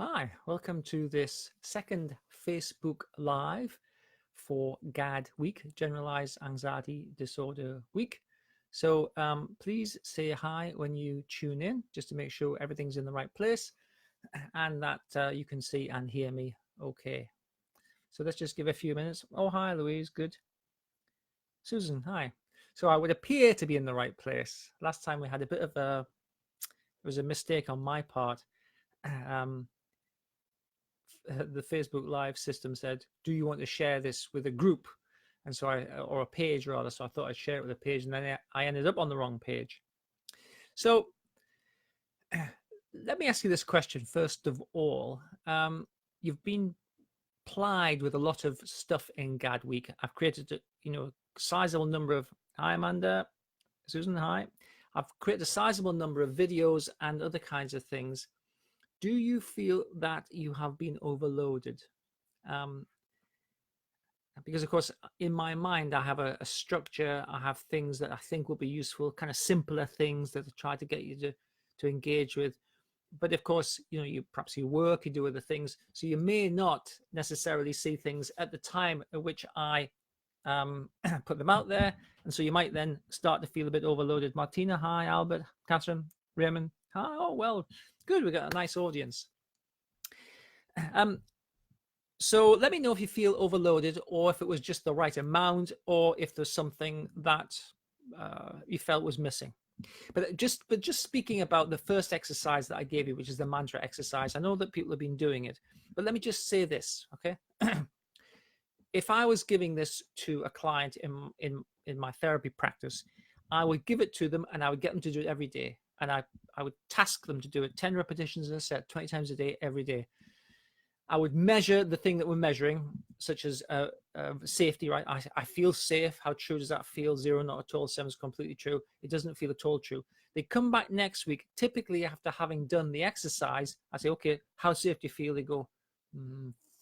Hi, welcome to this second Facebook Live for GAD week, Generalized Anxiety Disorder week. So please say hi when you tune in, just to make sure everything's in the right place and that you can see and hear me okay. So let's just give a few minutes. Oh, hi, Louise. Good. Susan, hi. So I would appear to be in the right place. Last time we had a bit of it was a mistake on my part. The Facebook Live system said, do you want to share this with a group? And so or a page rather. So I thought I'd share it with a page, and then I ended up on the wrong page. So let me ask you this question first of all. You've been plied with a lot of stuff in GAD week. I've created a sizable number of, hi Amanda, Susan, hi. I've created a sizable number of videos and other kinds of things. Do you feel that you have been overloaded? Because of course, in my mind, I have a structure. I have things that I think will be useful, kind of simpler things that I try to get you to engage with. But of course, you perhaps you work, you do other things, so you may not necessarily see things at the time at which I put them out there, and so you might then start to feel a bit overloaded. Martina, hi. Albert, Catherine, Raymond, hi. Oh well, good. We got a nice audience. So let me know if you feel overloaded, or if it was just the right amount, or if there's something that you felt was missing. But just speaking about the first exercise that I gave you, which is the mantra exercise, I know that people have been doing it, but let me just say this, okay? If I was giving this to a client in my therapy practice, I would give it to them and I would get them to do it every day. And I would task them to do it 10 repetitions in a set, 20 times a day, every day. I would measure the thing that we're measuring, such as safety, right? I feel safe. How true does that feel? 0, not at all. 7 is completely true. It doesn't feel at all true. They come back next week, typically after having done the exercise. I say, okay, how safe do you feel? They go,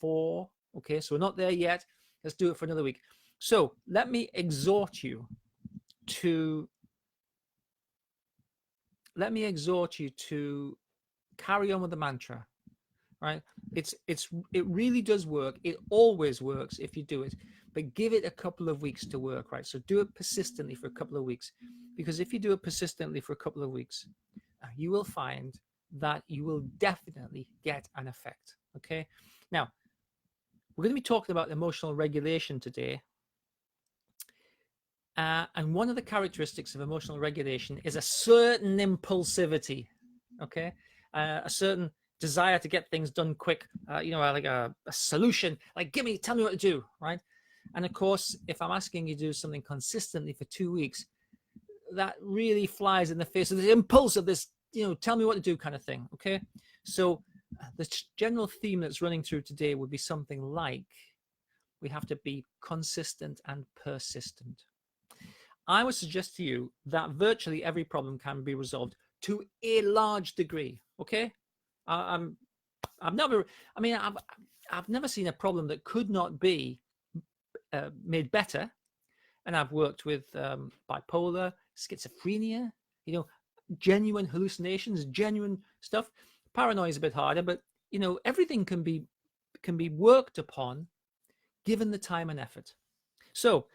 4. Okay, so we're not there yet. Let's do it for another week. So let me exhort you to carry on with the mantra. Right? It really does work. It always works if you do it, but give it a couple of weeks to work, right? So do it persistently for a couple of weeks, because if you do it persistently for a couple of weeks, you will find that you will definitely get an effect. Okay. Now, we're going to be talking about emotional regulation today. And one of the characteristics of emotional regulation is a certain impulsivity. Okay. A certain desire to get things done quick, like a solution, like tell me what to do, right? And of course, if I'm asking you to do something consistently for 2 weeks, that really flies in the face of the impulse of this, tell me what to do kind of thing, okay? So the general theme that's running through today would be something like, we have to be consistent and persistent. I would suggest to you that virtually every problem can be resolved to a large degree, okay? I've never seen a problem that could not be made better. And I've worked with bipolar, schizophrenia, genuine hallucinations, genuine stuff. Paranoia is a bit harder, but everything can be worked upon given the time and effort. So,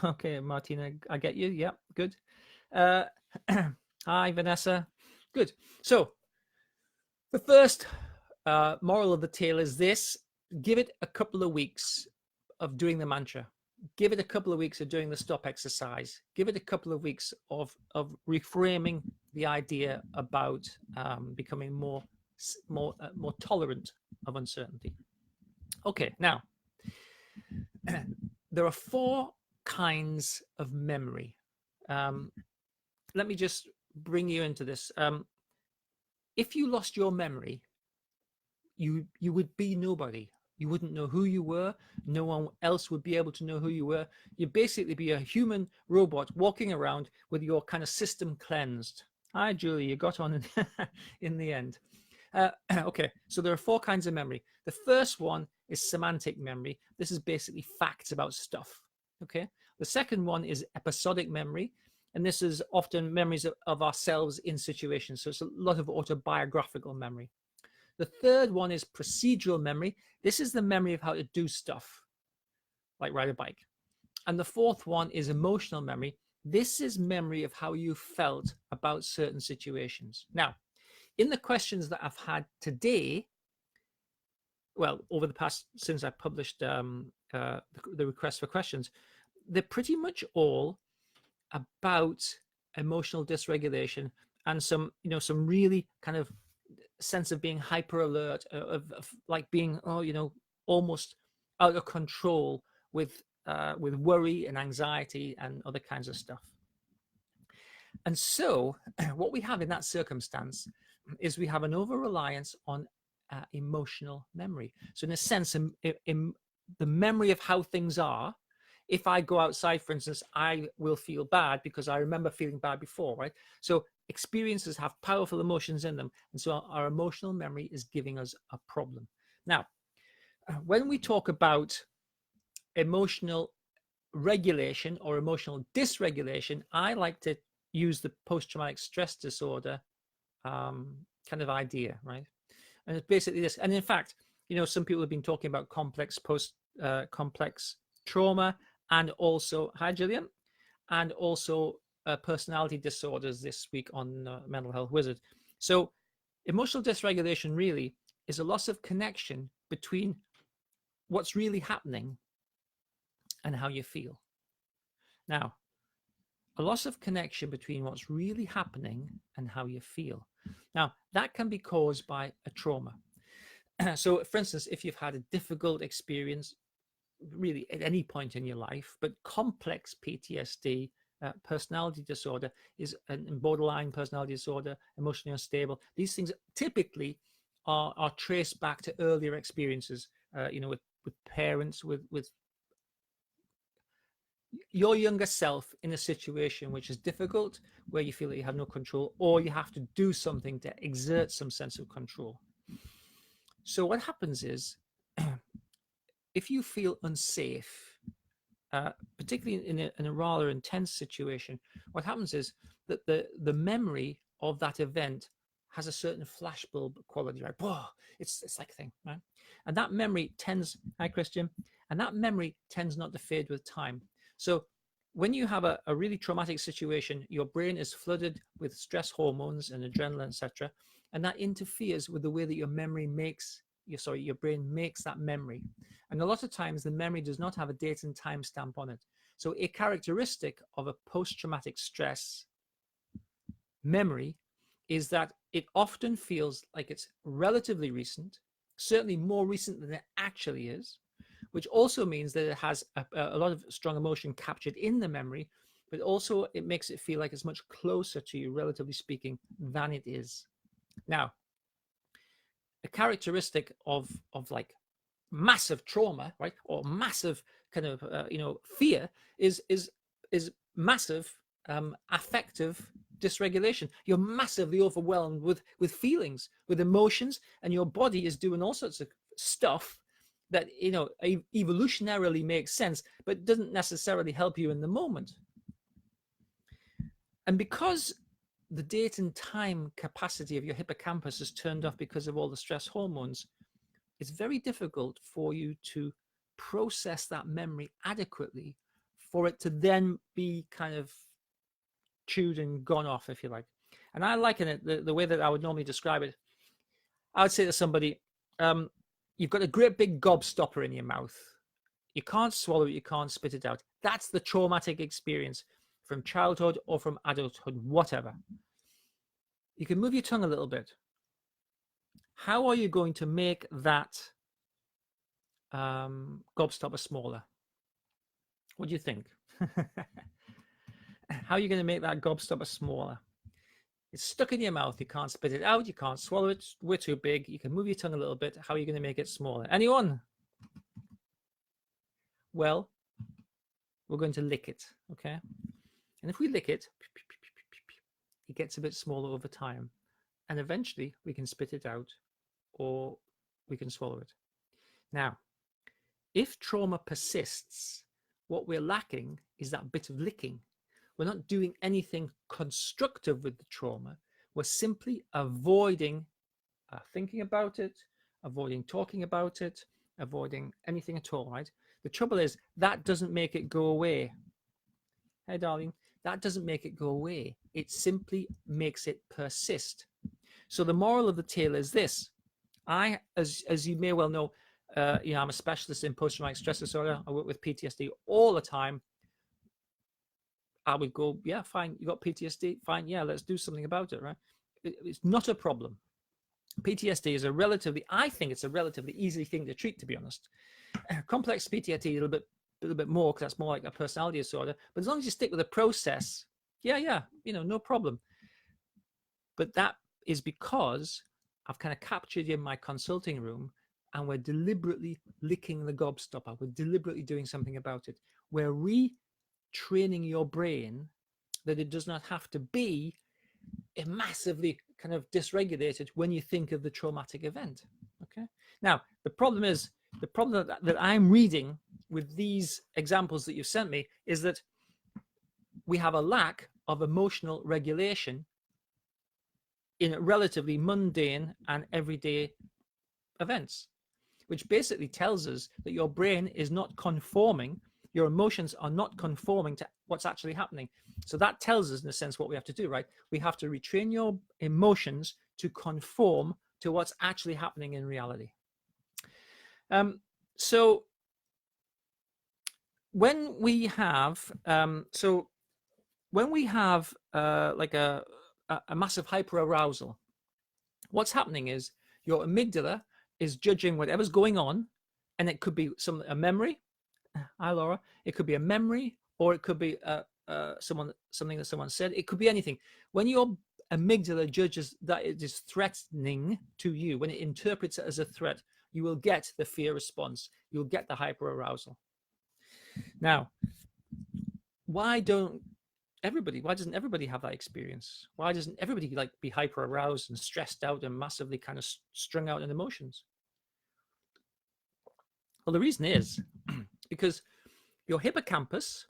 okay, Martina, I get you. Yeah, good. Hi, Vanessa. Good. So the first moral of the tale is this: give it a couple of weeks of doing the mantra. Give it a couple of weeks of doing the stop exercise. Give it a couple of weeks of reframing the idea about becoming more tolerant of uncertainty. Okay, now there are 4 kinds of memory. Let me just bring you into this. If you lost your memory, you would be nobody. You wouldn't know who you were. No one else would be able to know who you were. You'd basically be a human robot walking around with your kind of system cleansed. Hi, Julie, you got on in the end. Okay, so there are 4 kinds of memory. The first one is semantic memory. This is basically facts about stuff. Okay. The second one is episodic memory. And this is often memories of ourselves in situations. So it's a lot of autobiographical memory. The third one is procedural memory. This is the memory of how to do stuff, like ride a bike. And the fourth one is emotional memory. This is memory of how you felt about certain situations. Now, in the questions that I've had today, well, over the past, since I published the request for questions, they're pretty much all about emotional dysregulation and some, some really kind of sense of being hyper alert, of like being, almost out of control with worry and anxiety and other kinds of stuff. And so what we have in that circumstance is we have an over-reliance on emotional memory. So in a sense, in the memory of how things are, if I go outside, for instance, I will feel bad because I remember feeling bad before, right? So experiences have powerful emotions in them. And so our emotional memory is giving us a problem. Now, when we talk about emotional regulation or emotional dysregulation, I like to use the post-traumatic stress disorder kind of idea, right? And it's basically this. And in fact, some people have been talking about complex complex trauma, and also, hi Gillian, and also personality disorders this week on Mental Health Wizard. So emotional dysregulation really is a loss of connection between what's really happening and how you feel. Now, a loss of connection between what's really happening and how you feel. Now, that can be caused by a trauma. So, for instance, if you've had a difficult experience, really at any point in your life, but complex PTSD, personality disorder is and borderline personality disorder, emotionally unstable. These things typically are traced back to earlier experiences, with parents, with your younger self in a situation which is difficult, where you feel that you have no control, or you have to do something to exert some sense of control. So what happens is, if you feel unsafe, particularly in a rather intense situation, what happens is that the memory of that event has a certain flashbulb quality, right? Whoa, it's like a thing, right? And that memory tends, hi Christian, and that memory tends not to fade with time. So when you have a really traumatic situation, your brain is flooded with stress hormones and adrenaline, etc., and that interferes with the way that your brain makes that memory. And a lot of times the memory does not have a date and time stamp on it. So a characteristic of a post-traumatic stress memory is that it often feels like it's relatively recent, certainly more recent than it actually is, which also means that it has a lot of strong emotion captured in the memory, but also it makes it feel like it's much closer to you, relatively speaking, than it is. Now, a characteristic of like massive trauma, right, or massive kind of fear is massive affective dysregulation. You're massively overwhelmed with feelings, with emotions, and your body is doing all sorts of stuff that evolutionarily makes sense, but doesn't necessarily help you in the moment. And because the date and time capacity of your hippocampus is turned off because of all the stress hormones, it's very difficult for you to process that memory adequately for it to then be kind of chewed and gone off, if you like. And I liken it the way that I would normally describe it. I would say to somebody, you've got a great big gobstopper in your mouth. You can't swallow it, you can't spit it out. That's the traumatic experience from childhood or from adulthood, whatever. You can move your tongue a little bit. How are you going to make that gobstopper smaller? What do you think? How are you going to make that gobstopper smaller? It's stuck in your mouth. You can't spit it out. You can't swallow it. We're too big. You can move your tongue a little bit. How are you going to make it smaller? Anyone? Well, we're going to lick it, okay? And if we lick it, it gets a bit smaller over time. And eventually we can spit it out or we can swallow it. Now, if trauma persists, what we're lacking is that bit of licking. We're not doing anything constructive with the trauma. We're simply avoiding thinking about it, avoiding talking about it, avoiding anything at all, right? The trouble is that doesn't make it go away. Hey, darling, that doesn't make it go away. It simply makes it persist. So the moral of the tale is this. As you may well know, I'm a specialist in post-traumatic stress disorder. I work with PTSD all the time. I would go, yeah, fine, you got PTSD, fine, yeah, let's do something about it, right? It's not a problem. PTSD is I think it's a relatively easy thing to treat, to be honest. Complex PTSD a little bit more, because that's more like a personality disorder. But as long as you stick with the process, yeah, no problem. But that is because I've kind of captured you in my consulting room, and we're deliberately licking the gobstopper. We're deliberately doing something about it. We're retraining your brain that it does not have to be massively kind of dysregulated when you think of the traumatic event. Okay. Now, the problem that I'm reading with these examples that you've sent me is that we have a lack of emotional regulation in relatively mundane and everyday events, which basically tells us that your brain is not conforming, your emotions are not conforming to what's actually happening. So that tells us, in a sense, what we have to do, right? We have to retrain your emotions to conform to what's actually happening in reality. So when we have, like a massive hyperarousal, what's happening is your amygdala is judging whatever's going on, and it could be a memory. Hi, Laura. It could be a memory, or it could be something that someone said. It could be anything. When your amygdala judges that it is threatening to you, when it interprets it as a threat, you will get the fear response. You'll get the hyperarousal. Now, why doesn't everybody have that experience? Why doesn't everybody like be hyper aroused and stressed out and massively kind of strung out in emotions? Well, the reason is because your hippocampus,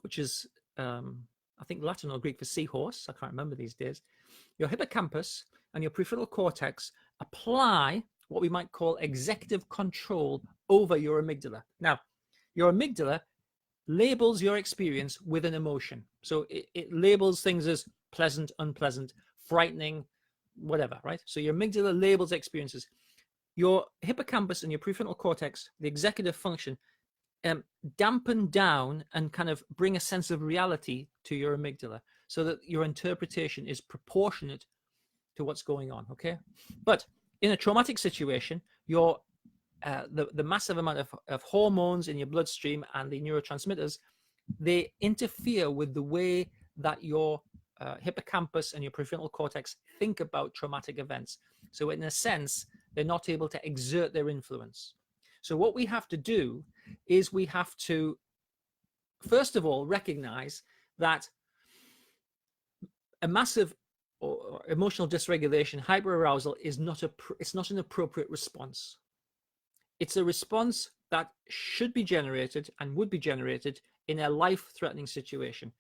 which is I think Latin or Greek for seahorse, I can't remember these days, your hippocampus and your prefrontal cortex apply what we might call executive control over your amygdala. Now, your amygdala labels your experience with an emotion. So it labels things as pleasant, unpleasant, frightening, whatever, right? So your amygdala labels experiences. Your hippocampus and your prefrontal cortex, the executive function, dampen down and kind of bring a sense of reality to your amygdala so that your interpretation is proportionate to what's going on, okay? But in a traumatic situation, your the massive amount of hormones in your bloodstream and the neurotransmitters, they interfere with the way that your hippocampus and your prefrontal cortex think about traumatic events. So in a sense, they're not able to exert their influence. So what we have to do is we have to, first of all, recognize that a massive or emotional dysregulation, hyperarousal, is it's not an appropriate response. It's a response that should be generated and would be generated in a life-threatening situation.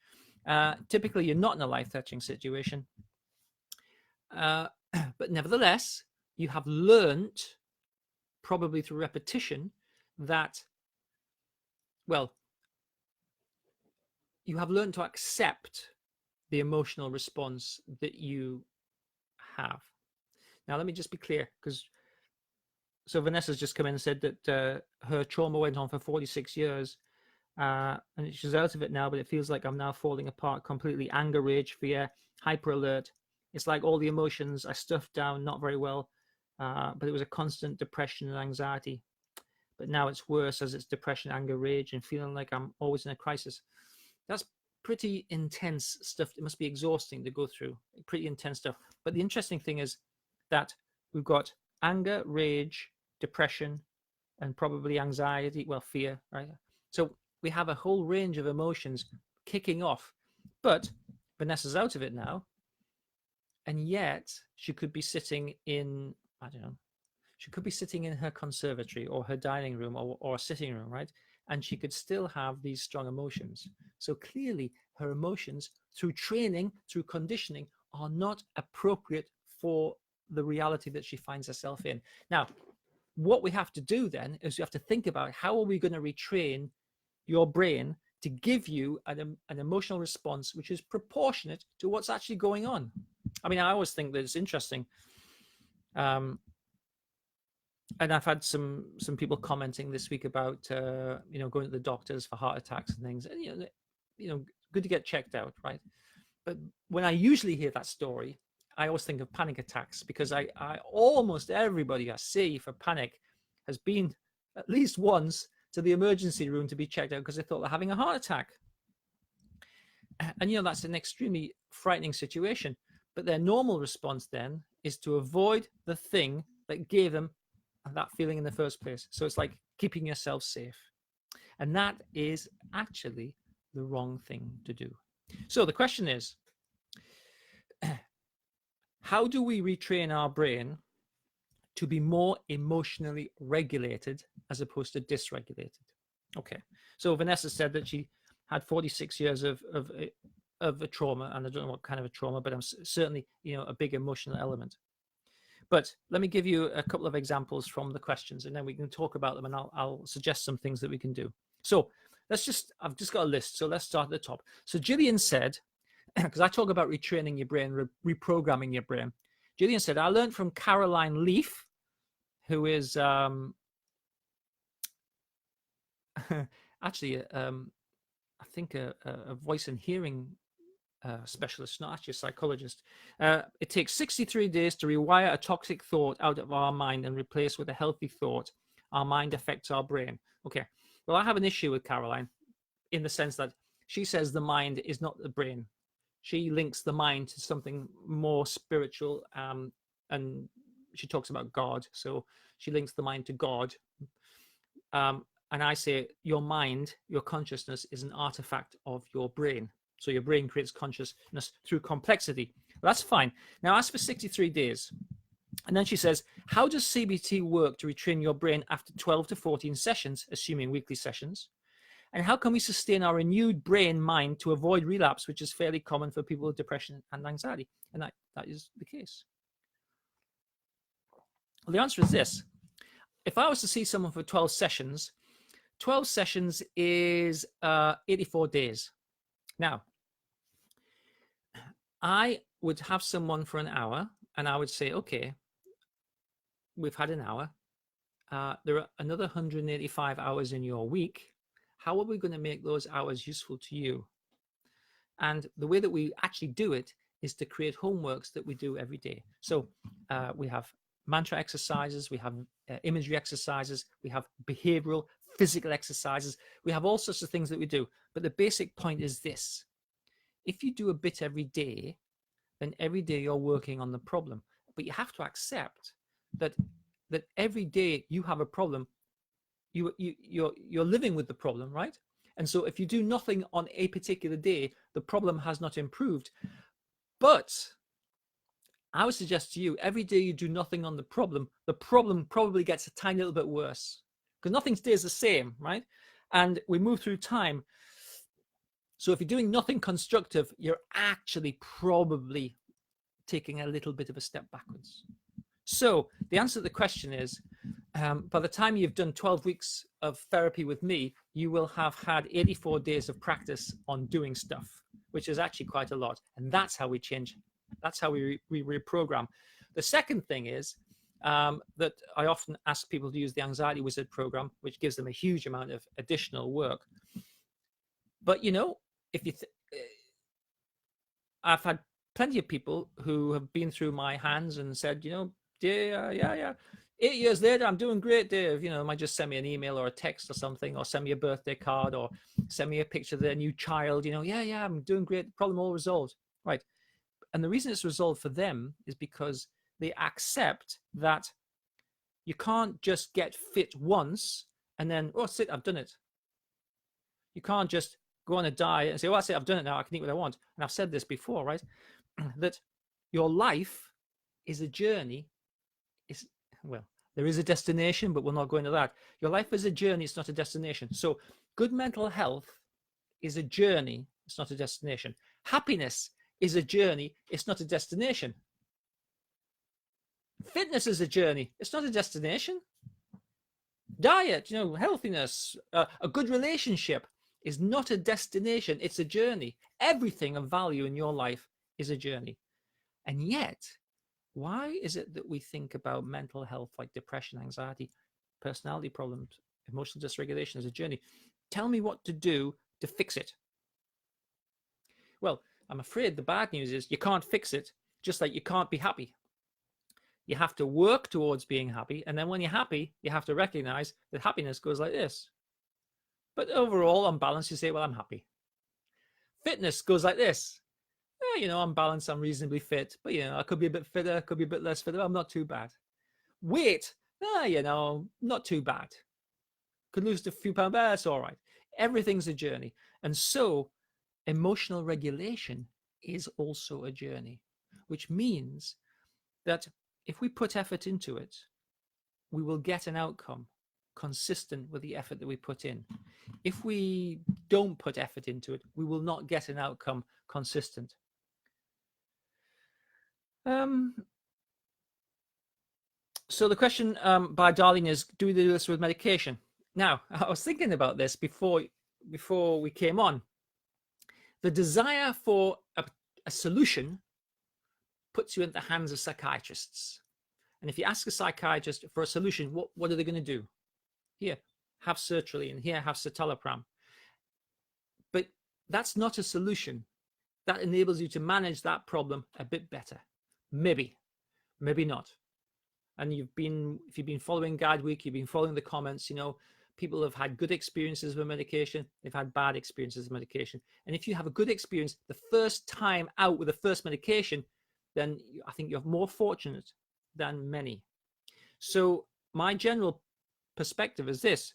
Typically, you're not in a life-threatening situation. But nevertheless, you have learned, probably through repetition, that, well, you have learned to accept the emotional response that you have. Now, let me just be clear, because so Vanessa's just come in and said that her trauma went on for 46 years and she's out of it now, but it feels like I'm now falling apart completely. Anger, rage, fear, hyper alert. It's like all the emotions I stuffed down not very well, but it was a constant depression and anxiety. But now it's worse, as it's depression, anger, rage, and feeling like I'm always in a crisis. That's pretty intense stuff. It must be exhausting to go through. Pretty intense stuff. But the interesting thing is that we've got anger, rage, depression, and probably anxiety, well, fear, right? So we have a whole range of emotions kicking off, but Vanessa's out of it now, and yet she could be sitting in, I don't know, she could be sitting in her conservatory or her dining room or a sitting room, right? and she could still have these strong emotions. So clearly her emotions, through training, through conditioning, are not appropriate for the reality that she finds herself in. Now, what we have to do then is we have to think about how are we going to retrain your brain to give you an emotional response which is proportionate to what's actually going on. I mean, I always think that it's interesting. And I've had some people commenting this week about going to the doctors for heart attacks and things. And good to get checked out, right? But when I usually hear that story, I always think of panic attacks, because I almost everybody I see for panic has been at least once to the emergency room to be checked out because they thought they're having a heart attack. And that's an extremely frightening situation. But their normal response then is to avoid the thing that gave them that feeling in the first place. So it's like keeping yourself safe. And that is actually the wrong thing to do. So the question is, how do we retrain our brain to be more emotionally regulated as opposed to dysregulated? Okay. So Vanessa said that she had 46 years of a trauma, and I don't know what kind of a trauma, but I'm certainly, a big emotional element. But let me give you a couple of examples from the questions, and then we can talk about them, and I'll suggest some things that we can do. So I've just got a list. So let's start at the top. So Gillian said, because I talk about retraining your brain, reprogramming your brain. Gillian said, I learned from Caroline Leaf, who is actually, I think a voice and hearing specialist, not actually a psychologist. It takes 63 days to rewire a toxic thought out of our mind and replace with a healthy thought. Our mind affects our brain. Okay. Well, I have an issue with Caroline in the sense that she says the mind is not the brain. She links the mind to something more spiritual, and she talks about God. So she links the mind to God. And I say your mind, your consciousness is an artifact of your brain. So your brain creates consciousness through complexity. Well, that's fine. Now, as for 63 days, and then she says, how does CBT work to retrain your brain after 12 to 14 sessions, assuming weekly sessions? And how can we sustain our renewed brain mind to avoid relapse, which is fairly common for people with depression and anxiety? And that is the case. Well, the answer is this. If I was to see someone for 12 sessions is 84 days. Now, I would have someone for an hour, and I would say, okay, we've had an hour. There are another 185 hours in your week. How are we going to make those hours useful to you? And the way that we actually do it is to create homeworks that we do every day. So we have mantra exercises, we have imagery exercises, we have behavioral, physical exercises. We have all sorts of things that we do. But the basic point is this. If you do a bit every day, then every day you're working on the problem. But you have to accept that every day you have a problem, you're living with the problem, right? And so if you do nothing on a particular day, the problem has not improved. But I would suggest to you, every day you do nothing on the problem probably gets a tiny little bit worse, because nothing stays the same, right? And we move through time. So if you're doing nothing constructive, you're actually probably taking a little bit of a step backwards. So the answer to the question is, by the time you've done 12 weeks of therapy with me, you will have had 84 days of practice on doing stuff, which is actually quite a lot. And that's how we change. That's how we reprogram. The second thing is that I often ask people to use the Anxiety Wizard program, which gives them a huge amount of additional work. But, if you I've had plenty of people who have been through my hands and said, yeah. 8 years later, I'm doing great, Dave. Might just send me an email or a text or something, or send me a birthday card, or send me a picture of their new child. Yeah, I'm doing great. Problem all resolved. Right. And the reason it's resolved for them is because they accept that you can't just get fit once and then, oh, that's it, I've done it. You can't just go on a diet and say, oh, that's it, I've done it now, I can eat what I want. And I've said this before, right? That your life is a journey. There is a destination, but we'll not go into that. Your life is a journey, it's not a destination. So good mental health is a journey, it's not a destination. Happiness is a journey, it's not a destination. Fitness is a journey, it's not a destination. Diet, healthiness, a good relationship is not a destination, it's a journey. Everything of value in your life is a journey. And yet, why is it that we think about mental health like depression, anxiety, personality problems, emotional dysregulation as a journey? Tell me what to do to fix it. Well, I'm afraid the bad news is you can't fix it, just like you can't be happy. You have to work towards being happy. And then when you're happy, you have to recognize that happiness goes like this. But overall, on balance, you say, well, I'm happy. Fitness goes like this. On balance, I'm reasonably fit, but I could be a bit fitter, could be a bit less fitter. I'm not too bad. Weight, not too bad. Could lose a few pounds, but that's all right. Everything's a journey. And so emotional regulation is also a journey, which means that if we put effort into it, we will get an outcome consistent with the effort that we put in. If we don't put effort into it, we will not get an outcome consistent. So the question by Darlene is, do we do this with medication? Now, I was thinking about this before we came on. The desire for a solution puts you in the hands of psychiatrists. And if you ask a psychiatrist for a solution, what are they going to do? Here, have sertraline, here, have citalopram. But that's not a solution. That enables you to manage that problem a bit better. Maybe not. And if you've been following Guide Week, you've been following the comments, people have had good experiences with medication, they've had bad experiences with medication. And if you have a good experience the first time out with the first medication, then I think you're more fortunate than many. So my general perspective is this.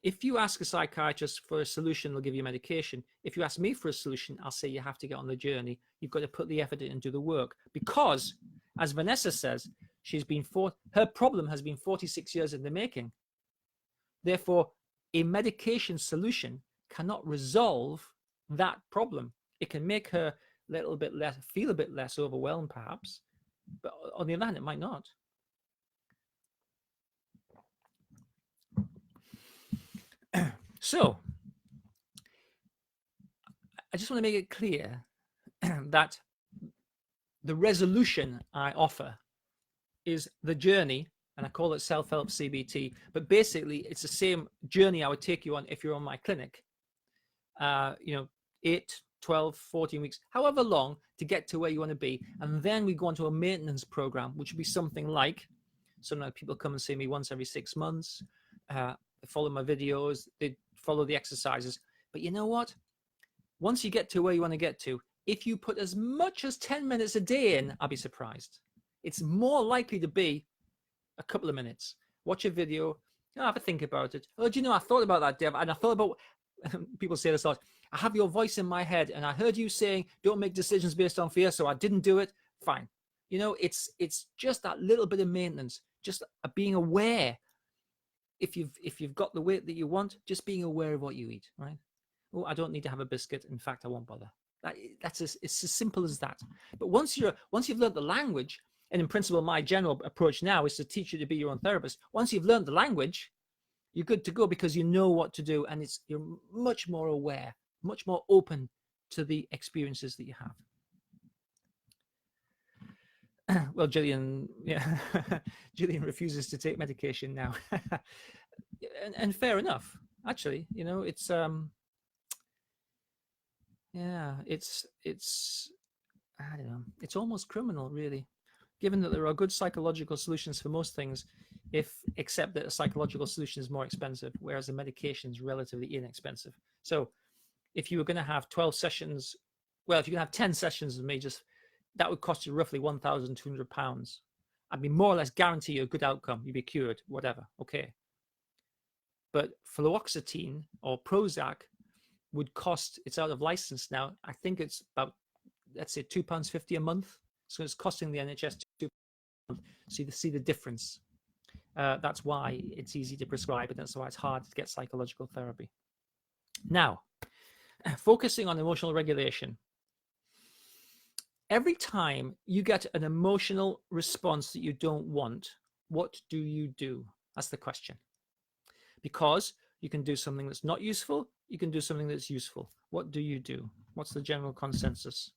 If you ask a psychiatrist for a solution, they'll give you medication. If you ask me for a solution, I'll say you have to get on the journey. You've got to put the effort in and do the work. Because, as Vanessa says, her problem has been 46 years in the making. Therefore, a medication solution cannot resolve that problem. It can make her feel a bit less overwhelmed, perhaps. But on the other hand, it might not. So, I just want to make it clear that the resolution I offer is the journey, and I call it self-help CBT, but basically it's the same journey I would take you on if you're on my clinic. 8, 12, 14 weeks, however long to get to where you want to be. And then we go on to a maintenance program, which would be something like, sometimes people come and see me once every 6 months, they follow my videos, they follow the exercises. But you know what? Once you get to where you want to get to, if you put as much as 10 minutes a day in, I'll be surprised. It's more likely to be a couple of minutes. Watch a video, have a think about it. Oh, do you know, I thought about that, Dev, and I thought about, people say this a lot, I have your voice in my head, and I heard you saying, don't make decisions based on fear, so I didn't do it. Fine. It's just that little bit of maintenance, just being aware. If you've got the weight that you want, just being aware of what you eat, right? Oh, I don't need to have a biscuit. In fact, I won't bother. It's as simple as that. But once you've learned the language, and in principle, my general approach now is to teach you to be your own therapist. Once you've learned the language, you're good to go because you know what to do, and you're much more aware, much more open to the experiences that you have. Well, Gillian, yeah, Gillian refuses to take medication now, and fair enough. Actually, it's it's I don't know. It's almost criminal, really, given that there are good psychological solutions for most things, except that a psychological solution is more expensive, whereas a medication is relatively inexpensive. So if you were going to have 12 sessions, well, if you can have 10 sessions with me, that would cost you roughly £1,200. I'd be more or less guarantee you a good outcome. You'd be cured, whatever. Okay. But fluoxetine or Prozac would cost, it's out of license now, I think it's about, let's say, £2.50 a month. So it's costing the NHS £2 a month. So you see the difference. That's why it's easy to prescribe, and that's why it's hard to get psychological therapy. Now, focusing on emotional regulation. Every time you get an emotional response that you don't want, what do you do? That's the question. Because you can do something that's not useful, you can do something that's useful. What do you do? What's the general consensus?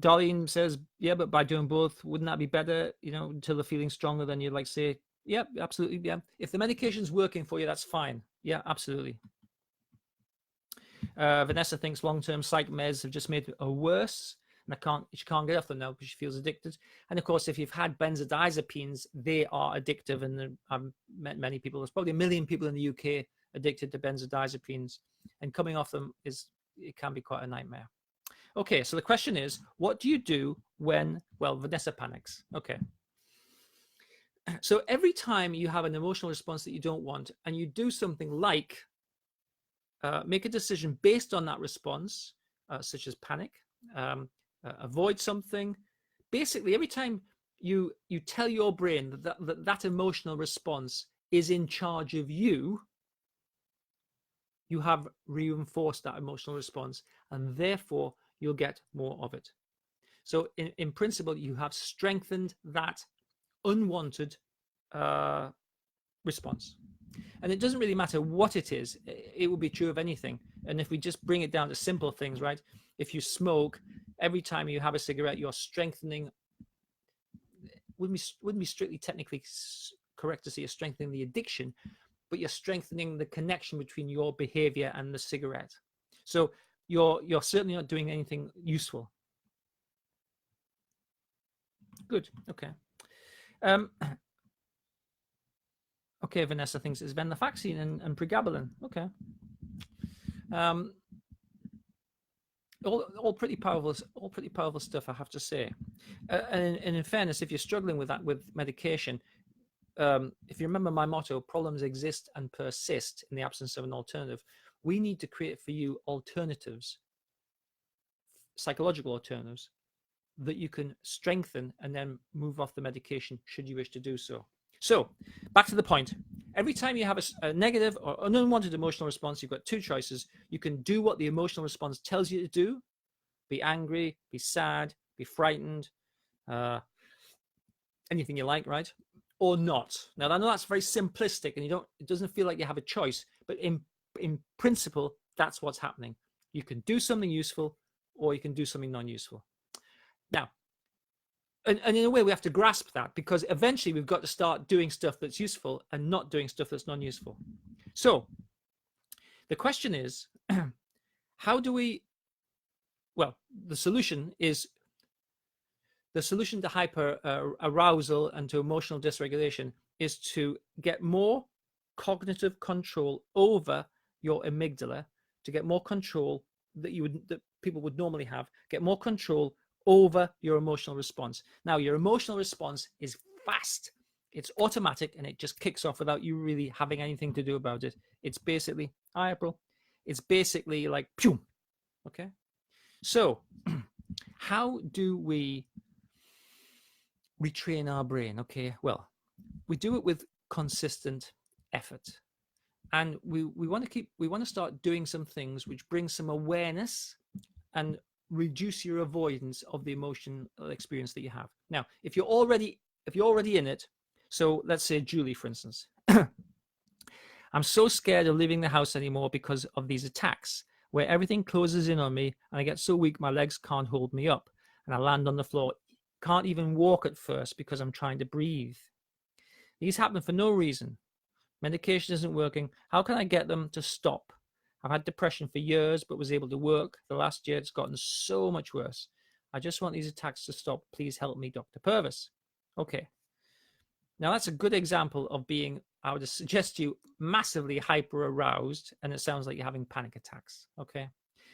Darlene says, yeah, but by doing both, wouldn't that be better, until the feeling's stronger? Than you'd like say, yeah, absolutely. Yeah. If the medication's working for you, that's fine. Yeah, absolutely. Vanessa thinks long-term psych meds have just made her worse, and she can't get off them now because she feels addicted. And of course, if you've had benzodiazepines, they are addictive, and I've met many people. There's probably 1 million people in the UK addicted to benzodiazepines, and coming off them it can be quite a nightmare. Okay, so the question is, what do you do when, well, Vanessa panics? Okay. So every time you have an emotional response that you don't want, and you do something like make a decision based on that response, such as panic, avoid something. Basically, every time you tell your brain that emotional response is in charge of you, you have reinforced that emotional response, and therefore you'll get more of it. So in principle, you have strengthened that unwanted response. And it doesn't really matter what it is. It will be true of anything. And if we just bring it down to simple things, right? If you smoke, every time you have a cigarette, you're strengthening, wouldn't be strictly technically correct to say you're strengthening the addiction, but you're strengthening the connection between your behavior and the cigarette. So you're certainly not doing anything useful. Good. Okay. Okay, Vanessa thinks it's venlafaxine and pregabalin. Okay. All pretty powerful stuff, I have to say. And in fairness, if you're struggling with that with medication, if you remember my motto, problems exist and persist in the absence of an alternative. We need to create for you alternatives, psychological alternatives, that you can strengthen and then move off the medication should you wish to do so. So back to the point. Every time you have a negative or an unwanted emotional response, you've got two choices. You can do what the emotional response tells you to do, be angry, be sad, be frightened, anything you like, right? Or not. Now, I know that's very simplistic and it doesn't feel like you have a choice, but in principle, that's what's happening. You can do something useful or you can do something non-useful. Now, and in a way, we have to grasp that, because eventually we've got to start doing stuff that's useful and not doing stuff that's non-useful. So the question is, how do we, well, the solution to hyper arousal and to emotional dysregulation is to get more cognitive control over your amygdala, to get more control that people would normally have, get more control over your emotional response. Now, your emotional response is fast, it's automatic, and it just kicks off without you really having anything to do about it. It's basically, hi April, it's basically like, pew. Okay. So how do we retrain our brain? Okay, well, we do it with consistent effort, and we want to start doing some things which bring some awareness and reduce your avoidance of the emotional experience that you have. Now, if you're already in it, so let's say Julie, for instance, I'm so scared of leaving the house anymore because of these attacks where everything closes in on me and I get so weak my legs can't hold me up and I land on the floor, can't even walk at first because I'm trying to breathe. These happen for no reason. Medication isn't working. How can I get them to stop? I've had depression for years, but was able to work. The last year, it's gotten so much worse. I just want these attacks to stop. Please help me, Dr. Purvis. Okay. Now, that's a good example of being, I would suggest you, massively hyper aroused, and it sounds like you're having panic attacks. Okay.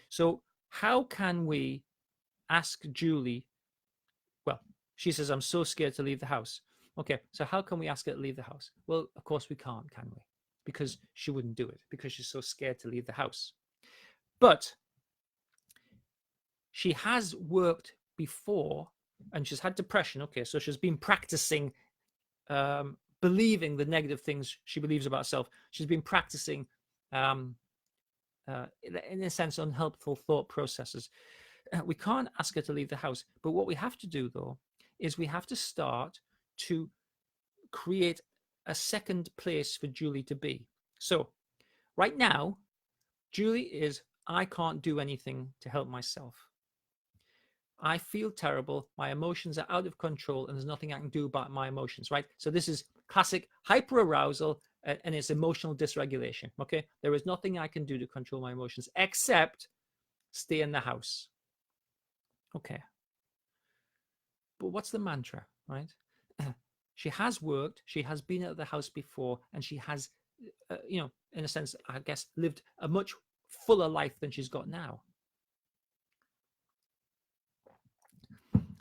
So how can we ask Julie, well, she says, I'm so scared to leave the house. Okay. So how can we ask her to leave the house? Well, of course we can't, can we? Because she wouldn't do it, because she's so scared to leave the house. But she has worked before and she's had depression. Okay, so she's been practicing believing the negative things she believes about herself. She's been practicing, in a sense, unhelpful thought processes. We can't ask her to leave the house, but what we have to do, though, is we have to start to create a second place for Julie to be. So right now, Julie is, I can't do anything to help myself. I feel terrible. My emotions are out of control and there's nothing I can do about my emotions, right? So this is classic hyperarousal and it's emotional dysregulation, okay? There is nothing I can do to control my emotions except stay in the house. Okay. But what's the mantra, right? She has worked, she has been at the house before, and she has, in a sense, I guess, lived a much fuller life than she's got now.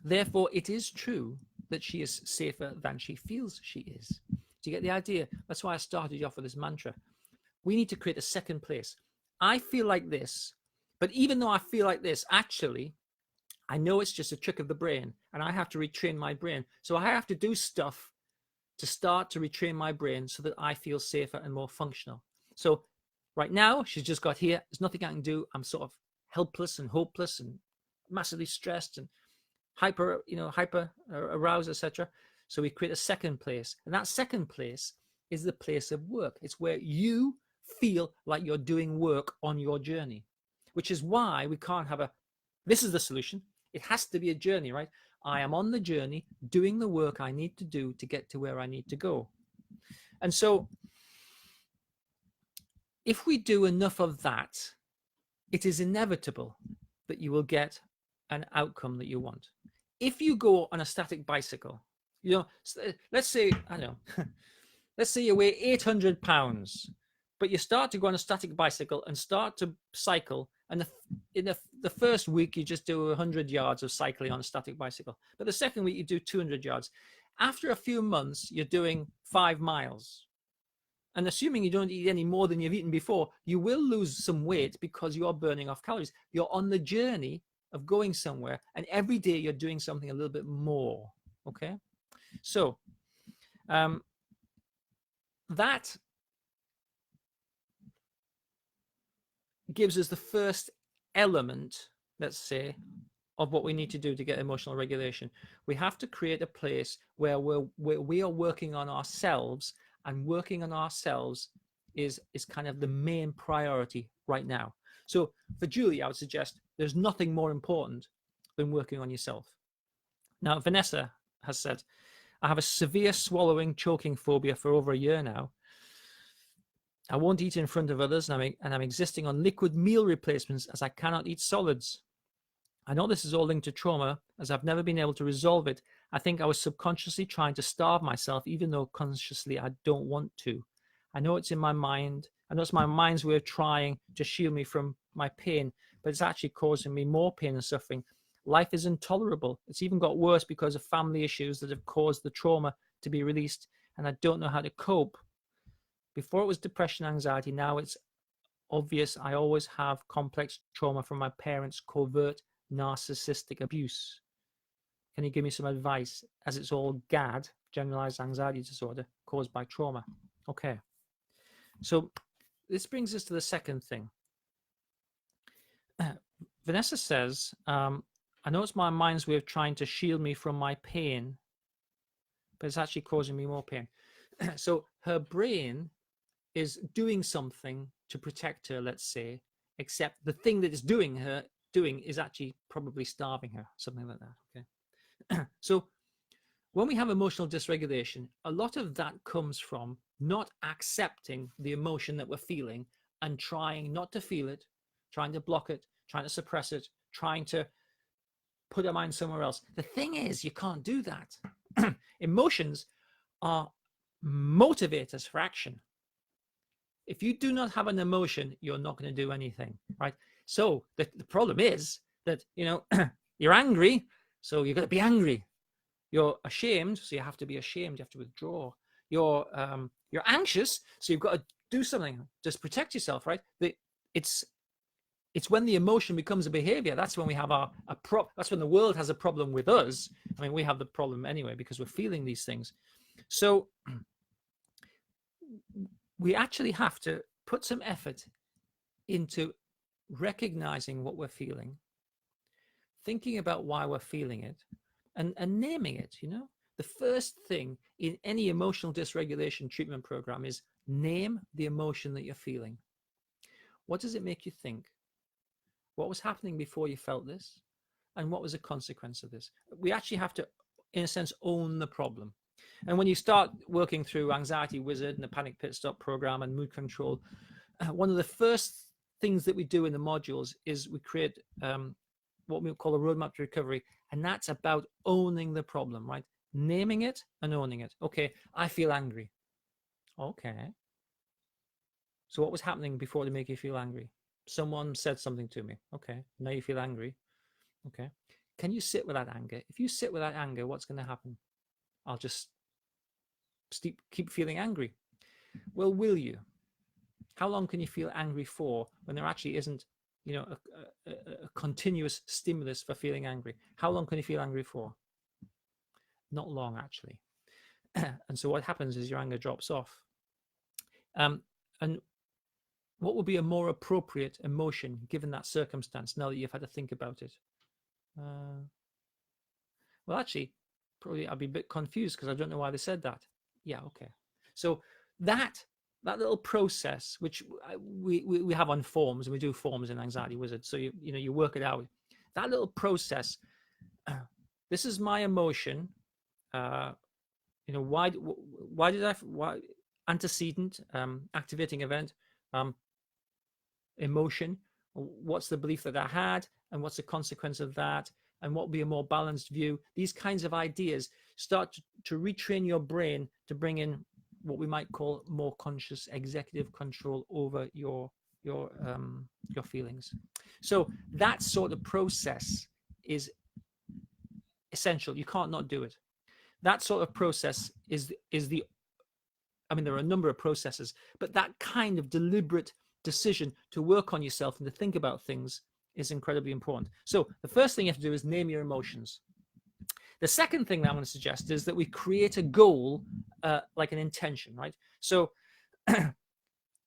Therefore, it is true that she is safer than she feels she is. Do you get the idea? That's why I started you off with this mantra. We need to create a second place. I feel like this, but even though I feel like this, actually, I know it's just a trick of the brain and I have to retrain my brain. So I have to do stuff to start to retrain my brain so that I feel safer and more functional. So right now, she's just got here. There's nothing I can do. I'm sort of helpless and hopeless and massively stressed and hyper aroused, etc. So we create a second place. And that second place is the place of work. It's where you feel like you're doing work on your journey, which is why we can't have this is the solution. It has to be a journey, right? I am on the journey doing the work I need to do to get to where I need to go. And so if we do enough of that, it is inevitable that you will get an outcome that you want. If you go on a static bicycle, let's say, I don't know, let's say you weigh 800 pounds, but you start to go on a static bicycle and start to cycle. And in the first week, you just do 100 yards of cycling on a static bicycle. But the second week, you do 200 yards. After a few months, you're doing 5 miles. And assuming you don't eat any more than you've eaten before, you will lose some weight because you are burning off calories. You're on the journey of going somewhere. And every day, you're doing something a little bit more. Okay? So that gives us the first element, let's say, of what we need to do to get emotional regulation. We have to create a place where we are working on ourselves, and working on ourselves is kind of the main priority right now. So for Julie, I would suggest there's nothing more important than working on yourself. Now, Vanessa has said, I have a severe swallowing, choking phobia for over a year now. I won't eat in front of others, and I'm existing on liquid meal replacements as I cannot eat solids. I know this is all linked to trauma, as I've never been able to resolve it. I think I was subconsciously trying to starve myself, even though consciously I don't want to. I know it's in my mind. I know it's my mind's way of trying to shield me from my pain, but it's actually causing me more pain and suffering. Life is intolerable. It's even got worse because of family issues that have caused the trauma to be released, and I don't know how to cope. Before it was depression, anxiety. Now it's obvious I always have complex trauma from my parents' covert narcissistic abuse. Can you give me some advice, as it's all GAD, generalized anxiety disorder, caused by trauma? Okay. So this brings us to the second thing. Vanessa says, I know it's my mind's way of trying to shield me from my pain, but it's actually causing me more pain. So her brain is doing something to protect her, let's say, except the thing that it's doing is actually probably starving her, something like that. Okay. So when we have emotional dysregulation, a lot of that comes from not accepting the emotion that we're feeling and trying not to feel it, trying to block it, trying to suppress it, trying to put our mind somewhere else. The thing is, you can't do that. Emotions are motivators for action. If you do not have an emotion, you're not going to do anything, right? So the problem is that, you're angry, so you've got to be angry. You're ashamed, so you have to be ashamed. You have to withdraw. You're anxious, so you've got to do something. Just protect yourself, right? It's it's when the emotion becomes a behavior. That's when we have that's when the world has a problem with us. I mean, we have the problem anyway because we're feeling these things. So we actually have to put some effort into recognizing what we're feeling, thinking about why we're feeling it, and naming it. The first thing in any emotional dysregulation treatment program is name the emotion that you're feeling. What does it make you think? What was happening before you felt this? And what was the consequence of this? We actually have to, in a sense, own the problem. And when you start working through Anxiety Wizard and the Panic Pit Stop program and mood control, one of the first things that we do in the modules is we create what we call a roadmap to recovery. And that's about owning the problem, right? Naming it and owning it. Okay, I feel angry. Okay. So what was happening before to make you feel angry? Someone said something to me. Okay, now you feel angry. Okay. Can you sit with that anger? If you sit with that anger, what's going to happen? I'll just keep feeling angry. Well, will you? How long can you feel angry for when there actually isn't, a continuous stimulus for feeling angry? How long can you feel angry for? Not long, actually. And so what happens is your anger drops off. And what would be a more appropriate emotion given that circumstance now that you've had to think about it? Well, actually, probably I'd be a bit confused because I don't know why they said that. Yeah, okay. So that little process, which we have on forms, and we do forms in Anxiety Wizard, so you work it out. That little process. This is my emotion. Why antecedent, activating event, emotion. What's the belief that I had, and what's the consequence of that? And what would be a more balanced view? These kinds of ideas start to retrain your brain to bring in what we might call more conscious executive control over your feelings. So that sort of process is essential. You can't not do it. That sort of process is the, I mean, there are a number of processes, but that kind of deliberate decision to work on yourself and to think about things is incredibly important. So the first thing you have to do is name your emotions. The second thing that I'm going to suggest is that we create a goal, like an intention, right? So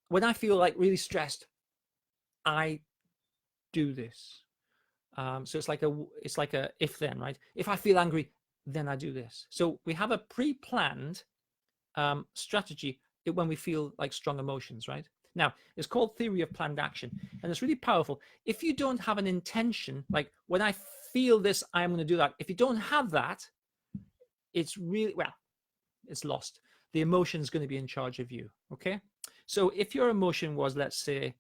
when I feel like really stressed, I do this. So it's like a if then, right? If I feel angry, then I do this. So we have a pre-planned strategy when we feel like strong emotions, right? Now, it's called theory of planned action, and it's really powerful. If you don't have an intention, like when I feel this, I'm going to do that. If you don't have that, it's really, well, it's lost. The emotion is going to be in charge of you, okay? So if your emotion was, let's say,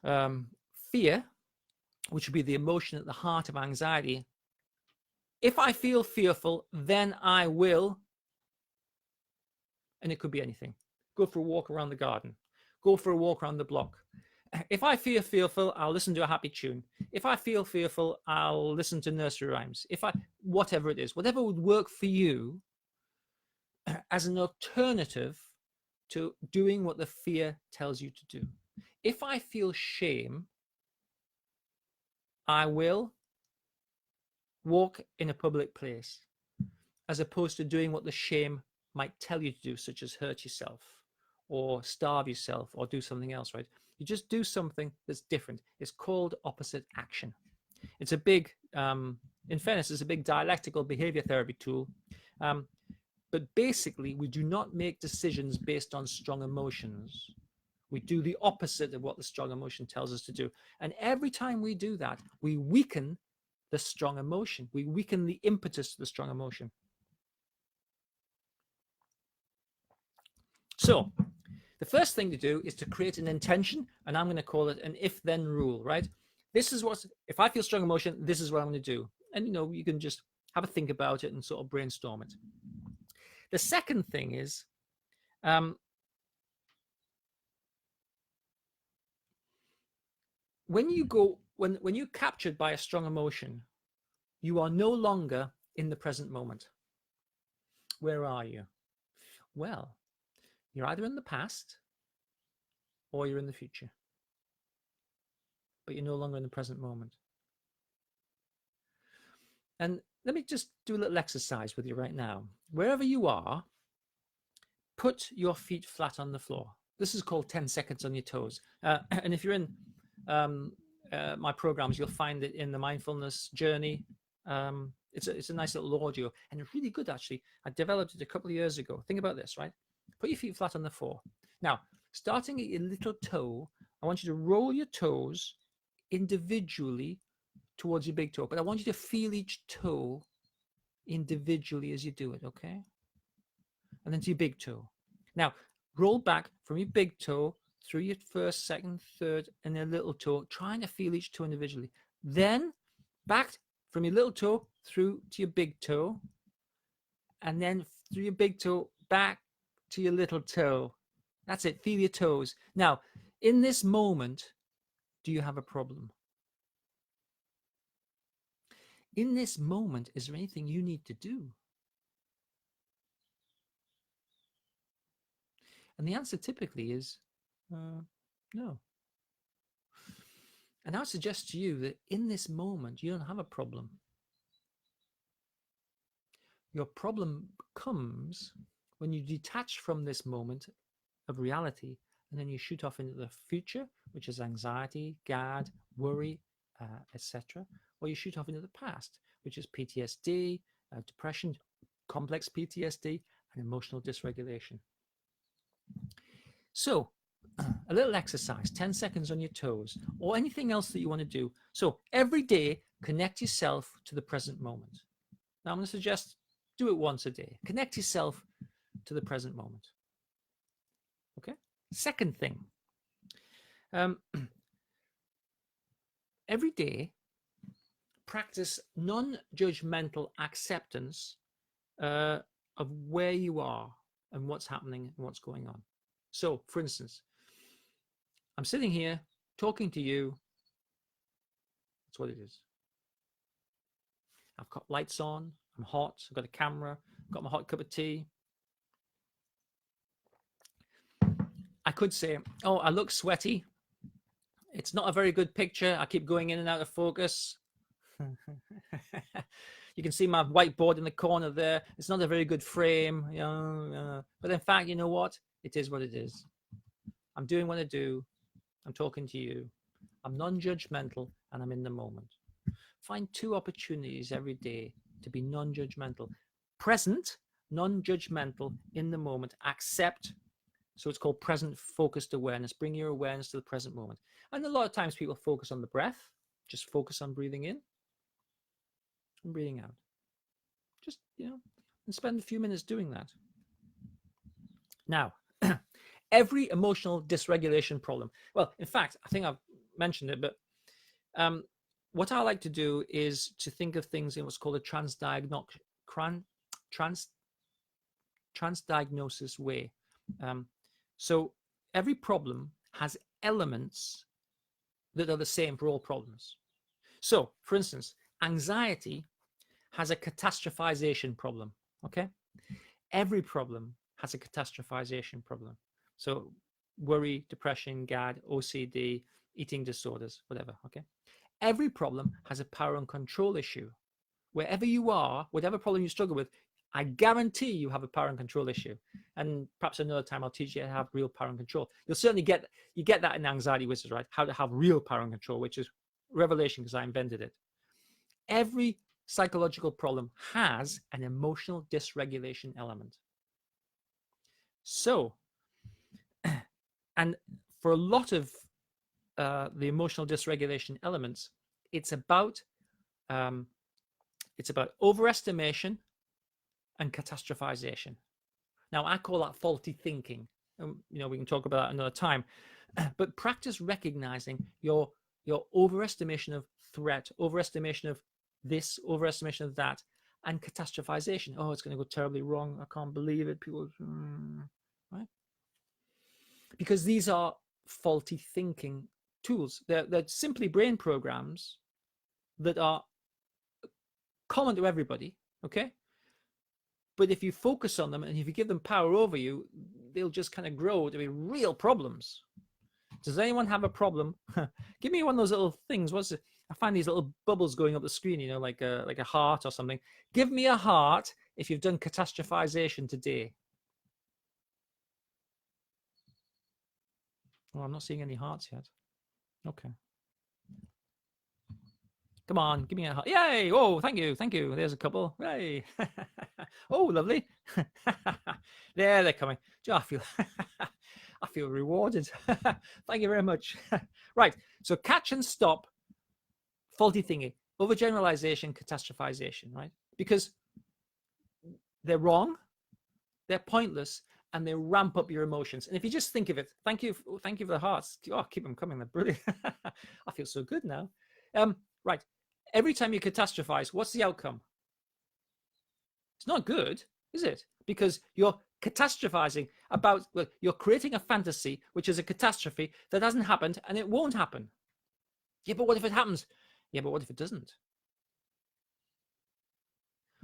fear, which would be the emotion at the heart of anxiety, if I feel fearful, then I will, and it could be anything. Go for a walk around the garden. Go for a walk around the block. If I feel fearful, I'll listen to a happy tune. If I feel fearful, I'll listen to nursery rhymes. Whatever it is, whatever would work for you as an alternative to doing what the fear tells you to do. If I feel shame, I will walk in a public place, as opposed to doing what the shame might tell you to do, such as hurt yourself or starve yourself or do something else, right? You just do something that's different. It's called opposite action. It's a big, in fairness, it's a big dialectical behavior therapy tool. But basically, we do not make decisions based on strong emotions. We do the opposite of what the strong emotion tells us to do. And every time we do that, we weaken the strong emotion. We weaken the impetus to the strong emotion. So the first thing to do is to create an intention, and I'm going to call it an if-then rule, right? This is what, if I feel strong emotion, this is what I'm going to do. And, you can just have a think about it and sort of brainstorm it. The second thing is, when you're captured by a strong emotion, you are no longer in the present moment. Where are you? Well, you're either in the past or you're in the future. but you're no longer in the present moment. And let me just do a little exercise with you right now. Wherever you are, put your feet flat on the floor. This is called 10 seconds on your toes. And if you're in my programs, you'll find it in the mindfulness journey. It's a nice little audio, and it's really good, actually. I developed it a couple of years ago. Think about this, right? Put your feet flat on the floor. Now, starting at your little toe, I want you to roll your toes individually towards your big toe, but I want you to feel each toe individually as you do it, okay? And then to your big toe. Now, roll back from your big toe through your first, second, third, and your little toe, trying to feel each toe individually. Then back from your little toe through to your big toe, and then through your big toe back to your little toe. That's it. Feel your toes. Now, in this moment, do you have a problem? In this moment, is there anything you need to do? And the answer typically is no. And I would suggest to you that in this moment, you don't have a problem. Your problem comes when you detach from this moment of reality, and then you shoot off into the future, which is anxiety, GAD, worry, etc. Or you shoot off into the past, which is PTSD, depression, complex PTSD, and emotional dysregulation. So a little exercise, 10 seconds on your toes, or anything else that you want to do. So every day, connect yourself to the present moment. Now I'm going to suggest do it once a day. Connect yourself to the present moment. Okay. Second thing, every day, practice non-judgmental acceptance of where you are and what's happening and what's going on. So, for instance, I'm sitting here talking to you. That's what it is. I've got lights on. I'm hot. I've got a camera. I've got my hot cup of tea. I could say, oh, I look sweaty. It's not a very good picture. I keep going in and out of focus. You can see my whiteboard in the corner there. It's not a very good frame. But in fact, you know what? It is what it is. I'm doing what I do. I'm talking to you. I'm non-judgmental, and I'm in the moment. Find 2 opportunities every day to be non-judgmental. Present, non-judgmental, in the moment. Accept. So it's called present focused awareness. Bring your awareness to the present moment. And a lot of times people focus on the breath. Just focus on breathing in and breathing out. Just, and spend a few minutes doing that. Now, every emotional dysregulation problem. Well, in fact, I think I've mentioned it, but what I like to do is to think of things in what's called a transdiagnosis way. So every problem has elements that are the same for all problems. So, for instance, anxiety has a catastrophization problem, okay? Every problem has a catastrophization problem. So worry, depression, GAD, OCD, eating disorders, whatever, okay? Every problem has a power and control issue. Wherever you are, whatever problem you struggle with, I guarantee you have a power and control issue. And perhaps another time I'll teach you how to have real power and control. You'll certainly get that in Anxiety Wizards, right? How to have real power and control, which is revelation because I invented it. Every psychological problem has an emotional dysregulation element. So, and for a lot of the emotional dysregulation elements, it's about overestimation and catastrophization. Now, I call that faulty thinking. We can talk about that another time. But practice recognizing your overestimation of threat, overestimation of this, overestimation of that, and catastrophization. Oh, it's going to go terribly wrong. I can't believe it. People, right? Because these are faulty thinking tools. They're simply brain programs that are common to everybody, okay? But if you focus on them and if you give them power over you, they'll just kind of grow to be real problems. Does anyone have a problem? Give me one of those little things. What's it? I find these little bubbles going up the screen, you know, like a heart or something. Give me a heart if you've done catastrophization today. Oh, I'm not seeing any hearts yet. Okay. Come on, give me a heart. Yay! Oh, thank you, thank you. There's a couple. Yay! Oh, lovely. There they're coming. I feel, I feel rewarded. Thank you very much. Right. So catch and stop faulty thinking, overgeneralization, catastrophization. Right? Because they're wrong, they're pointless, and they ramp up your emotions. And if you just think of it, thank you for the hearts. Oh, keep them coming. They're brilliant. I feel so good now. Right. Every time you catastrophize, what's the outcome? It's not good, is it? Because you're catastrophizing about, well, you're creating a fantasy, which is a catastrophe that hasn't happened and it won't happen. Yeah, but what if it happens? Yeah, but what if it doesn't?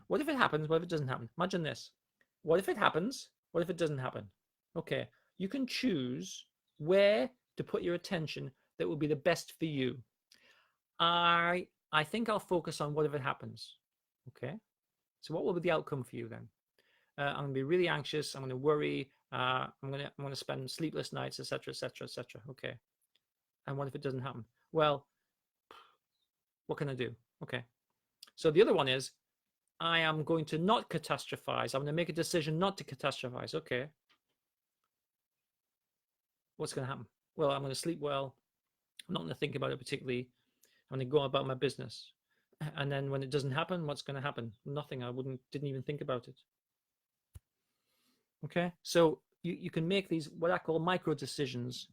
What if it happens? What if it doesn't happen? Imagine this. What if it happens? What if it doesn't happen? Okay, you can choose where to put your attention that will be the best for you. I think I'll focus on what if it happens. Okay, so what will be the outcome for you then? I'm going to be really anxious. I'm going to worry. I'm going to spend sleepless nights, etc., etc., etc. Okay, and what if it doesn't happen? Well, what can I do? Okay, so the other one is I am going to not catastrophize. I'm going to make a decision not to catastrophize. Okay, what's going to happen? Well, I'm going to sleep well. I'm not going to think about it particularly. I'm going to go about my business. And then when it doesn't happen, what's going to happen? Nothing. I didn't even think about it. Okay, so you can make these what I call micro decisions,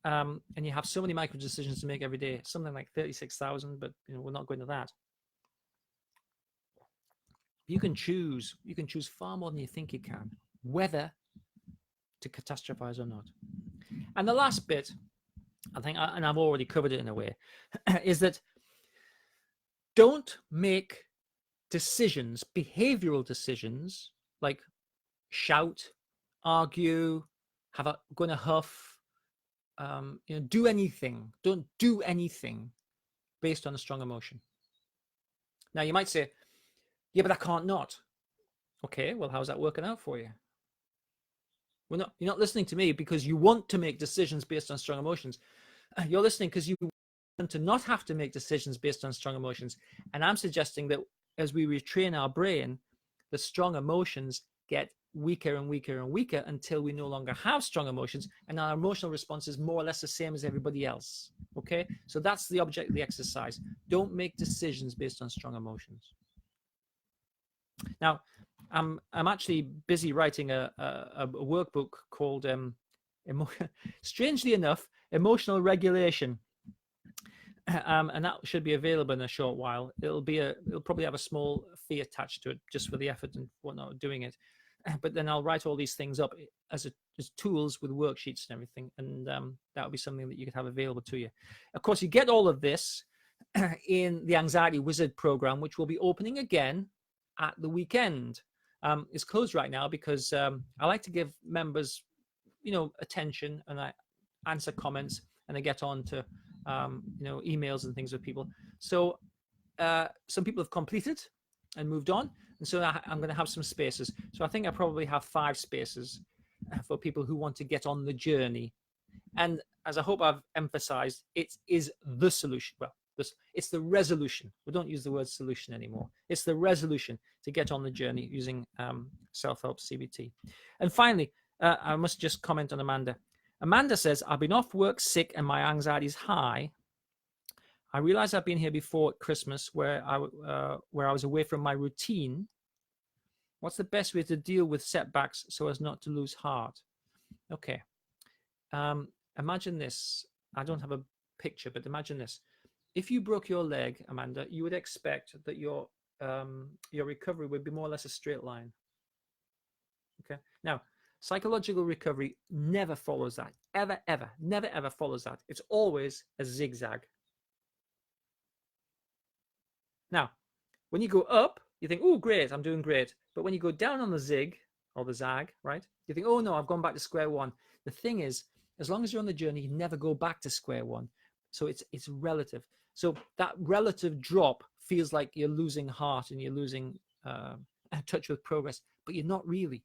and you have so many micro decisions to make every day. Something like 36,000, but we're not going to that. You can choose far more than you think you can whether to catastrophize or not. And the last bit, I think, and I've already covered it in a way, is that don't make decisions, behavioral decisions, like shout, argue, go in a huff, do anything. Don't do anything based on a strong emotion. Now you might say, yeah, but I can't not. Okay, well, how's that working out for you? You're not listening to me because you want to make decisions based on strong emotions. You're listening because you want to not have to make decisions based on strong emotions. And I'm suggesting that as we retrain our brain, the strong emotions get weaker and weaker and weaker until we no longer have strong emotions, and our emotional response is more or less the same as everybody else. Okay, so that's the object of the exercise. Don't make decisions based on strong emotions. Now, I'm actually busy writing a workbook called, strangely enough, Emotional Regulation, and that should be available in a short while. It'll probably have a small fee attached to it just for the effort and whatnot of doing it. But then I'll write all these things up as tools with worksheets and everything, and that'll be something that you could have available to you. Of course, you get all of this in the Anxiety Wizard program, which will be opening again at the weekend. It's closed right now because I like to give members, attention, and I answer comments, and I get on to emails and things with people. So some people have completed and moved on, and so I'm going to have some spaces. So I think I probably have 5 spaces for people who want to get on the journey. And as I hope I've emphasized, it is the solution. Well, it's the resolution. We don't use the word solution anymore. It's the resolution to get on the journey using self-help CBT. And finally, I must just comment on Amanda. Amanda says, I've been off work sick and my anxiety is high. I realize I've been here before at Christmas where I was away from my routine. What's the best way to deal with setbacks so as not to lose heart? Okay. Imagine this. I don't have a picture, but imagine this. If you broke your leg, Amanda, you would expect that your recovery would be more or less a straight line. Okay. Now, psychological recovery never follows that. Never, ever follows that. It's always a zigzag. Now, when you go up, you think, oh, great, I'm doing great. But when you go down on the zig or the zag, right, you think, oh, no, I've gone back to square one. The thing is, As long as you're on the journey, you never go back to square one. So it's relative. So that relative drop feels like you're losing heart and you're losing touch with progress, but you're not really.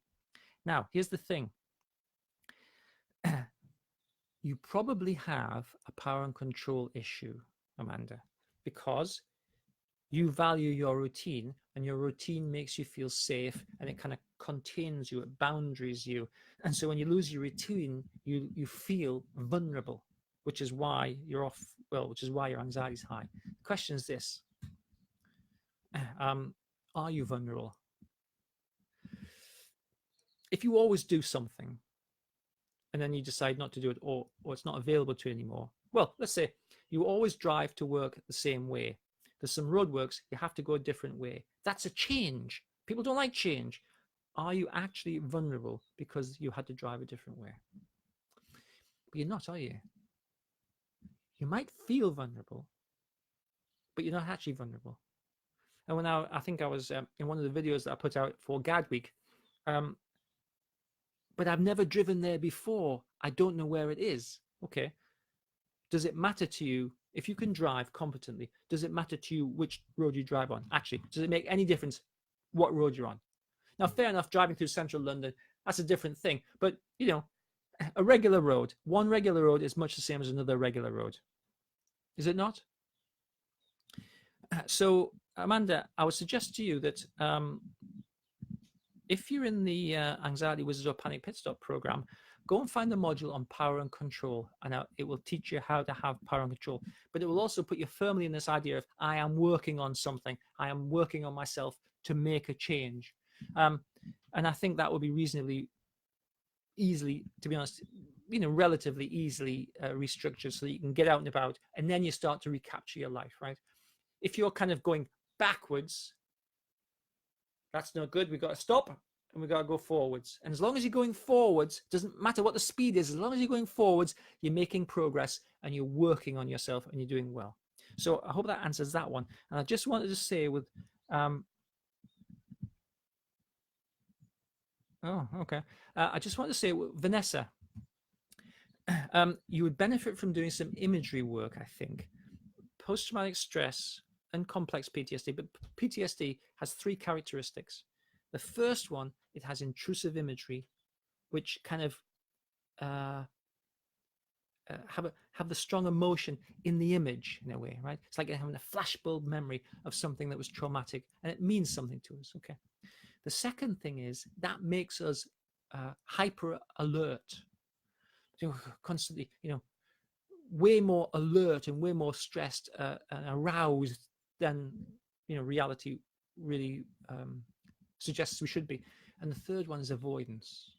Now, here's the thing. You probably have a power and control issue, Amanda, because you value your routine, and your routine makes you feel safe, and it kind of contains you, it boundaries you. And so when you lose your routine, you feel vulnerable, which is why you're off, well, which is why your anxiety is high. The question is this, are you vulnerable? If you always do something and then you decide not to do it, or it's not available to you anymore, well, let's say you always drive to work the same way. There's some roadworks, you have to go a different way. That's a change. People don't like change. Are you actually vulnerable because you had to drive a different way? But you're not, are you? You might feel vulnerable, but you're not actually vulnerable. And when I think I was in one of the videos that I put out for GAD Week, but I've never driven there before. I don't know where it is. Okay. Does it matter to you if you can drive competently? Does it matter to you which road you drive on? Actually, does it make any difference what road you're on? Now, fair enough, driving through central London, that's a different thing. But, you know, a regular road, one regular road is much the same as another regular road. Is it not? So, Amanda, I would suggest to you that if you're in the Anxiety Wizards or Panic Pit Stop program, go and find the module on power and control, and it will teach you how to have power and control. But it will also put you firmly in this idea of, I am working on something. I am working on myself to make a change. And I think that will be reasonably easily, to be honest, you know, relatively easily restructured so that you can get out and about, and then you start to recapture your life, right? If you're kind of going backwards, that's no good. We've got to stop and we've got to go forwards. And as long as you're going forwards, doesn't matter what the speed is, as long as you're going forwards, you're making progress and you're working on yourself and you're doing well. So I hope that answers that one. And I just wanted to say with, I just want to say, Vanessa, you would benefit from doing some imagery work, I think. Post-traumatic stress and complex PTSD, but PTSD has three characteristics. The first one, it has intrusive imagery, which kind of have the strong emotion in the image in a way, right? It's like having a flashbulb memory of something that was traumatic, and it means something to us. Okay. The second thing is that makes us hyper alert, constantly, you know, way more alert and way more stressed and aroused than, you know, reality really suggests we should be. And the third one is avoidance.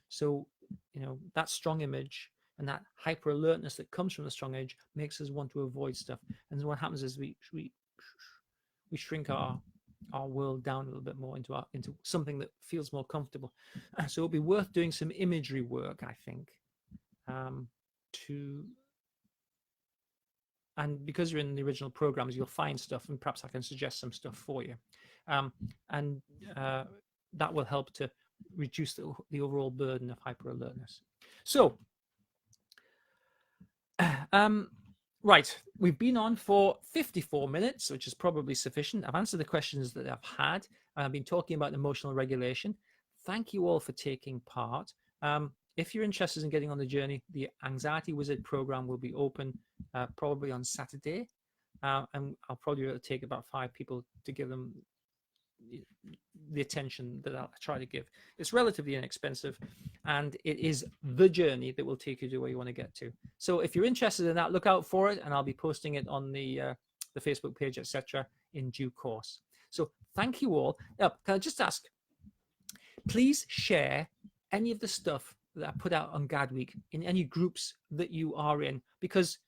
So, you know, that strong image and that hyper alertness that comes from the strong image makes us want to avoid stuff. And what happens is we shrink our world down a little bit more into something that feels more comfortable. So it'll be worth doing some imagery work, I think, and because you're in the original programs, you'll find stuff, and perhaps I can suggest some stuff for you. And that will help to reduce the overall burden of hyper alertness. So, right, we've been on for 54 minutes, which is probably sufficient. I've answered the questions that I've had. I've been talking about emotional regulation. Thank you all for taking part. If you're interested in getting on the journey, the Anxiety Wizard program will be open probably on Saturday. And I'll probably be able to take about 5 people to give them the attention that I'll try to give. It's relatively inexpensive, and it is the journey that will take you to where you want to get to. So if you're interested in that, look out for it, and I'll be posting it on the Facebook page, etc., in due course. So thank you all. Now, can I just ask, please share any of the stuff that I put out on GAD Week in any groups that you are in, because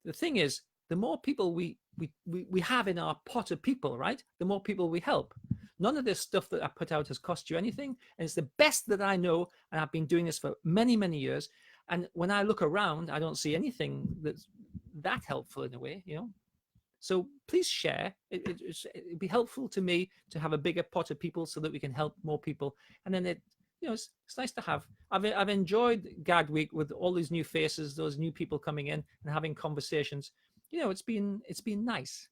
the thing is, the more people we have in our pot of people, right, the more people we help. None of this stuff that I put out has cost you anything, and it's the best that I know, and I've been doing this for many, many years. And when I look around, I don't see anything that's that helpful in a way, you know. So please share. It'd be helpful to me to have a bigger pot of people so that we can help more people. And then you know, it's nice to have. I've enjoyed Gag Week with all these new faces, those new people coming in and having conversations. You know, it's been nice.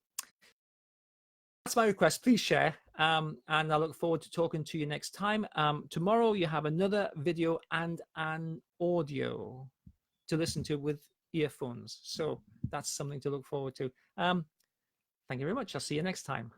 That's my request. Please share, and I look forward to talking to you next time. Tomorrow you have another video and an audio to listen to with earphones, so that's something to look forward to. Thank you very much. I'll see you next time.